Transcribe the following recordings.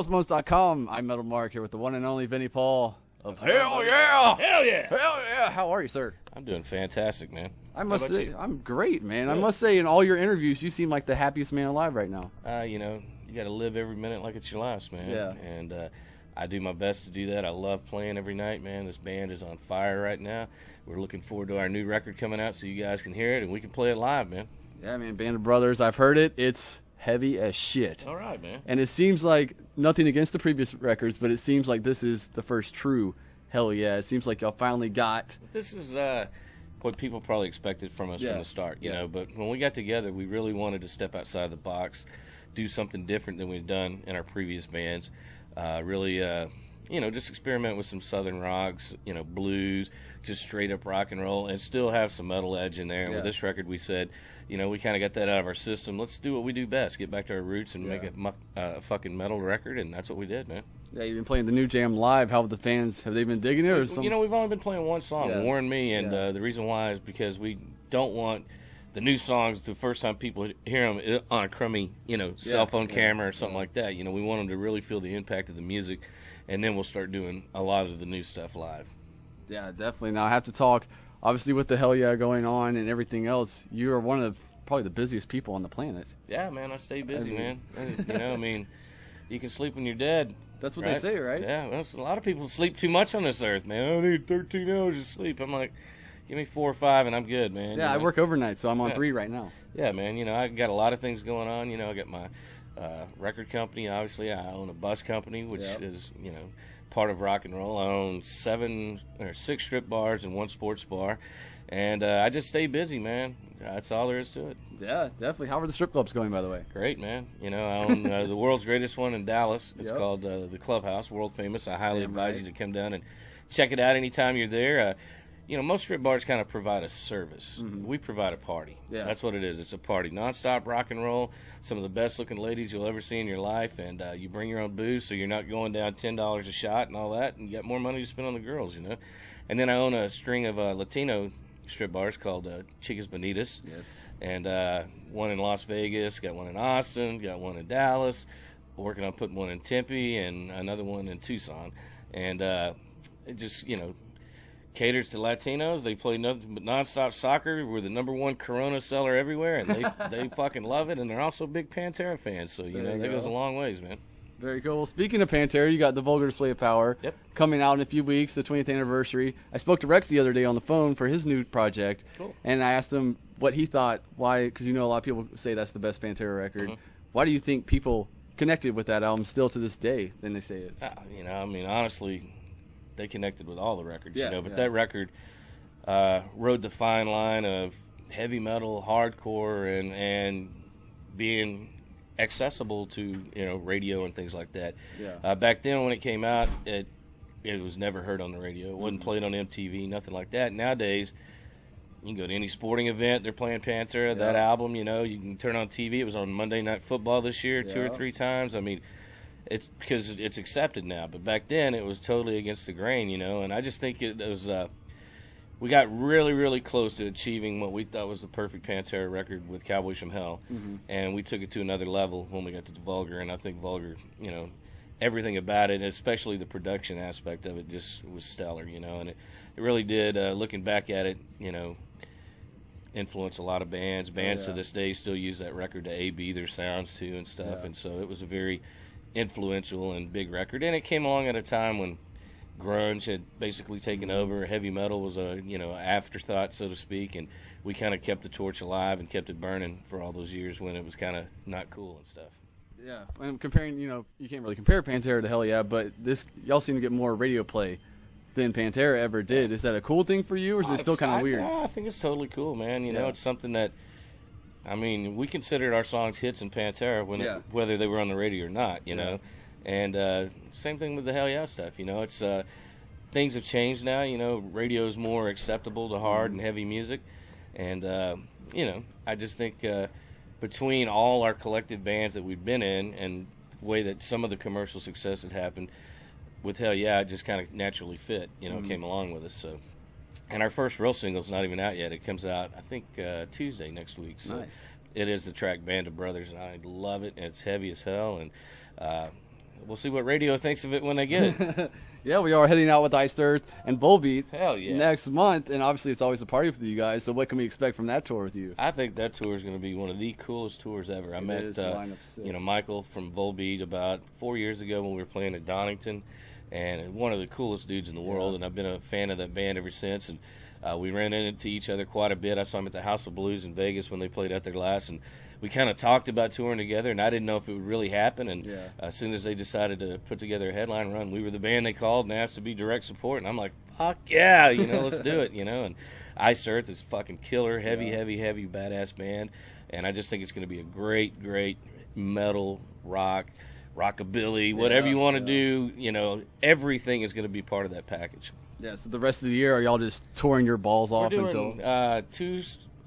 Most.com. I'm Metal Mark here with the one and only Vinnie Paul of Hell yeah! Hell yeah! Hell yeah! How are you, sir? I'm doing fantastic, man. I must say, I'm great, man. Good. I must say, in all your interviews, you seem like the happiest man alive right now. You got to live every minute like it's your last, man. Yeah. And I do my best to do that. I love playing every night, man. This band is on fire right now. We're looking forward to our new record coming out so you guys can hear it and we can play it live, man. Yeah, man. Band of Brothers. I've heard it. It's heavy as shit. All right, man. And it seems like, nothing against the previous records, but it seems like this is the first true Hell Yeah. It seems like y'all finally got... This is what people probably expected from us from the start, you know. But when we got together, we really wanted to step outside the box, do something different than we'd done in our previous bands. Really, just experiment with some southern rocks, blues, just straight up rock and roll, and still have some metal edge in there. And with this record, we said, we kind of got that out of our system. Let's do what we do best, get back to our roots and make a fucking metal record, and that's what we did, man. Yeah, you've been playing the new jam live. How have the fans, have they been digging it? Or we've only been playing one song, Warn Me, and the reason why is because we don't want the new songs the first time people hear them on a crummy, cell phone camera or something like that. We want them to really feel the impact of the music, and then we'll start doing a lot of the new stuff live. Yeah, definitely. Now, I have to talk, obviously, with the Hell Yeah going on and everything else, you are one of probably the busiest people on the planet. Yeah, man, I stay busy, man. You can sleep when you're dead. That's what they say, right? Yeah, well, a lot of people sleep too much on this earth, man. I need 13 hours of sleep. I'm like, give me 4 or 5 and I'm good, man. Yeah, I work overnight, so I'm on 3 right now. Yeah, man, I got a lot of things going on. I got my record company, obviously. I own a bus company, which is, part of rock and roll. I own 6 strip bars and 1 sports bar. And I just stay busy, man. That's all there is to it. Yeah, definitely. How are the strip clubs going, by the way? Great, man. I own the world's greatest one in Dallas. It's called the Clubhouse, world famous. I highly advise you to come down and check it out anytime you're there. Most strip bars kind of provide a service. We provide a party. Yeah. That's what it is. It's a party. Non-stop rock and roll. Some of the best-looking ladies you'll ever see in your life. And you bring your own booze, so you're not going down $10 a shot and all that. And you got more money to spend on the girls, And then I own a string of Latino strip bars called Chicas Bonitas. Yes. And one in Las Vegas, got one in Austin, got one in Dallas, working on putting one in Tempe and another one in Tucson. And it just, caters to Latinos. They play nothing but nonstop soccer. We're the #1 Corona seller everywhere, and they fucking love it. And they're also big Pantera fans, so, that goes a long ways, man. Very cool. Well, speaking of Pantera, you got the Vulgar Display of Power coming out in a few weeks, the 20th anniversary. I spoke to Rex the other day on the phone for his new project, and I asked him what he thought, why, because a lot of people say that's the best Pantera record. Why do you think people connected with that album still to this day than they say it? Honestly, they connected with all the records, but that record rode the fine line of heavy metal, hardcore, and being accessible to radio and things like that. Back then when it came out, it was never heard on the radio. It wasn't played on MTV, nothing like that. Nowadays, you can go to any sporting event, they're playing Pantera. That album, you can turn on TV. It was on Monday Night Football this year 2 or 3 times. It's because it's accepted now, but back then it was totally against the grain, and I just think it was we got really, really close to achieving what we thought was the perfect Pantera record with Cowboys from Hell, and we took it to another level when we got to the Vulgar, and I think Vulgar, everything about it, especially the production aspect of it, just was stellar, and it really did, looking back at it, influence a lot of bands. Bands to this day still use that record to A-B their sounds to and stuff, and so it was a very influential and big record, and it came along at a time when grunge had basically taken over. Heavy metal was a afterthought, so to speak, and we kind of kept the torch alive and kept it burning for all those years when it was kind of not cool and stuff. Yeah, and comparing, you can't really compare Pantera to Hell Yeah, but y'all seem to get more radio play than Pantera ever did. Is that a cool thing for you, or is it still kind of weird? I think it's totally cool, man. It's something that, we considered our songs hits in Pantera whether they were on the radio or not, And same thing with the Hell Yeah stuff, It's things have changed now. Radio is more acceptable to hard and heavy music, and I just think between all our collective bands that we've been in and the way that some of the commercial success had happened with Hell Yeah, it just kind of naturally fit. Came along with us. So, and our first real single's not even out yet. It comes out I think Tuesday next week. So nice. It is the track Band of Brothers, and I love it. And it's heavy as hell, and we'll see what radio thinks of it when they get it. Yeah, we are heading out with Iced Earth and Volbeat Hell yeah. next month, and obviously it's always a party for you guys. So what can we expect from that tour with you? I think that tour is going to be one of the coolest tours ever. I met Michael from Volbeat about 4 years ago when we were playing at Donington, and one of the coolest dudes in the world. And I've been a fan of that band ever since. And we ran into each other quite a bit. I saw him at the House of Blues in Vegas when they played out there last, and we kind of talked about touring together, and I didn't know if it would really happen. And as soon as they decided to put together a headline run, we were the band they called and asked to be direct support. And I'm like, fuck yeah, let's do it, And Iced Earth is fucking killer, heavy, badass band. And I just think it's going to be a great, great metal, rock, rockabilly, whatever you want to do. Everything is going to be part of that package. Yeah, so the rest of the year, are y'all just touring your balls off until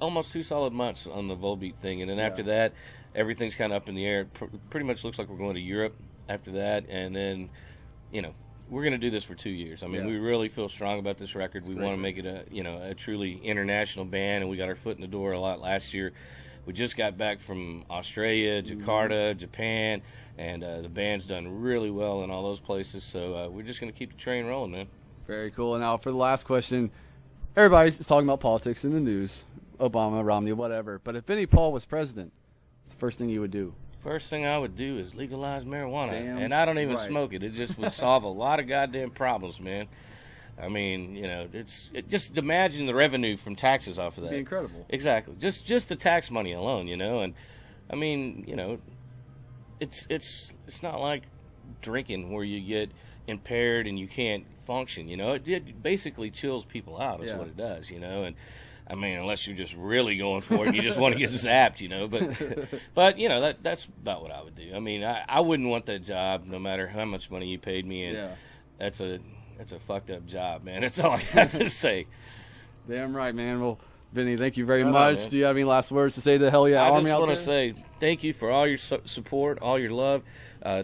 almost 2 solid months on the Volbeat thing, and then after that, everything's kind of up in the air. Pretty much looks like we're going to Europe after that, and then, we're going to do this for 2 years. I mean, we really feel strong about this record. We want to make it a truly international band, and we got our foot in the door a lot last year. We just got back from Australia, Jakarta, Japan, and the band's done really well in all those places. So we're just going to keep the train rolling, man. Very cool. And now for the last question, everybody's talking about politics in the news. Obama, Romney, whatever. But if Vinnie Paul was president, what's the first thing you would do? First thing I would do is legalize marijuana. And I don't even smoke it. It just would solve a lot of goddamn problems, man. I mean, just imagine the revenue from taxes off of that. It'd be incredible. Exactly. Just the tax money alone, and I mean, it's not like drinking where you get impaired and you can't function, It basically chills people out is what it does, and I mean, unless you're just really going for it and you just want to get zapped, but that's about what I would do. I mean, I wouldn't want that job no matter how much money you paid me, and that's a fucked up job, man. That's all I have to say. Damn right, man. Well, Vinny, thank you very much. Do you have any last words to say to the Hell Yeah Army out there? I just want to say thank you for all your support, all your love.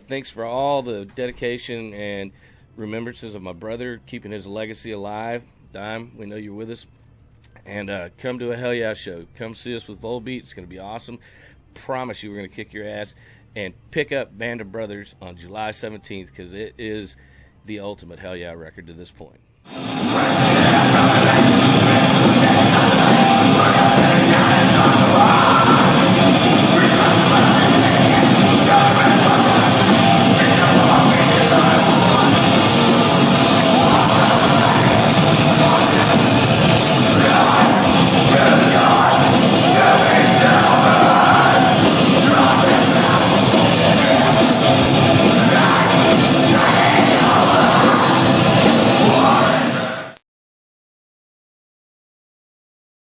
Thanks for all the dedication and remembrances of my brother, keeping his legacy alive. Dime, we know you're with us. And come to a Hell Yeah show. Come see us with Volbeat. It's going to be awesome. Promise you we're going to kick your ass. And pick up Band of Brothers on July 17th because it is the ultimate Hell Yeah record to this point.